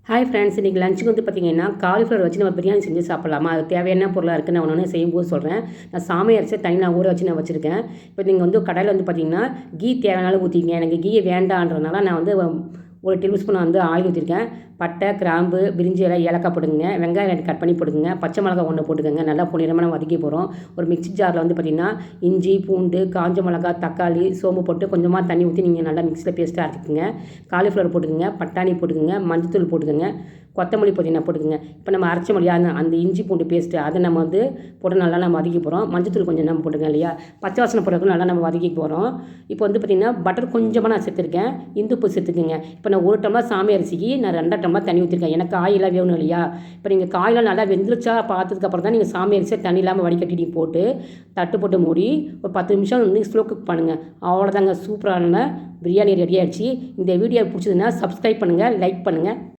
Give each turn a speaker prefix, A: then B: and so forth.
A: Hi friends, இன்றைக்கி லஞ்சுக்கு வந்து பார்த்திங்கன்னா காலிஃப்ளவர் வச்சு நம்ம பிரியாணி செஞ்சு சாப்பிட்லாமா? அது தேவையான பொருளாக இருக்குது. நான் ஒன்று செய்யும்போது சொல்கிறேன். நான் சாமை அரைச்சி தனி நான் ஊற வச்சு நான் வச்சுருக்கேன். இப்போ நீங்கள் வந்து கடையில் வந்து பார்த்திங்கன்னா கீ தேவையானாலும் ஊற்றிக்கிங்க. எனக்கு கீ வேண்டான்றதுனால நான் வந்து ஒரு டேபிள் ஸ்பூன் வந்து ஆயில் ஊற்றிருக்கேன். பட்டை, கிராம்பு, பிரிஞ்சி இலை, ஏலக்காய் போட்டுக்கங்க. வெங்காயம் 2 கட் பண்ணி போட்டுக்கங்க. பச்சை மிளகா 1 போட்டுக்கங்க. நல்லா பொன்னிறமாக நம்ம வதக்கி போகிறோம். ஒரு மிக்ஸி ஜாரில் வந்து பார்த்திங்கன்னா இஞ்சி, பூண்டு, காஞ்ச மிளகா, தக்காளி, சோம்பு போட்டு கொஞ்சமாக தண்ணி ஊற்றி நீங்கள் நல்லா மிக்ஸியில் பேஸ்ட்டாக அரைச்சிக்கங்க. காலிஃப்ளவர் போட்டுக்கங்க. பட்டாணி போட்டுக்கங்க. மஞ்சத்தூள் போட்டுக்கங்க. கொத்தமல்லி புதினா போட்டுக்கங்க. இப்போ நம்ம அரைச்ச மொழியாக அந்த இஞ்சி பூண்டு பேஸ்ட்டு அதை நம்ம வந்து போட்டு நல்லா நம்ம வதக்கி போகிறோம். மஞ்சத்தூள் கொஞ்சம் நம்ம போட்டுக்கங்க இல்லையா? பச்சை வாசனை போடுறதுக்கு நல்லா நம்ம வதக்கி போகிறோம். இப்போ வந்து பார்த்திங்கன்னா பட்டர் கொஞ்சமாக நான் சேர்த்துருக்கேன். இந்துப்பு சேர்த்துக்குங்க. இப்போ நான் 1 டம்ளர் சாமை அரிசிக்கு நான் 2 டம்ளர் தண்ணி ஊற்றிருக்கேன். எனக்கு காயெல்லாம் வேணும் இல்லையா? இப்போ நீங்கள் காயெல்லாம் நல்லா வெந்துருச்சா பார்த்ததுக்கப்புறம் தான் நீங்கள் சாமை அரிசியை தண்ணி இல்லாமல் வடிகட்டி போட்டு தட்டு போட்டு மூடி ஒரு 10 நிமிஷம் வந்து ஸ்லோ குக் பண்ணுங்கள். அவ்வளோதாங்க, சூப்பரான பிரியாணி ரெடி ஆகிடுச்சு. இந்த வீடியோ பிடிச்சதுன்னா சப்ஸ்கிரைப் பண்ணுங்கள், லைக் பண்ணுங்கள்.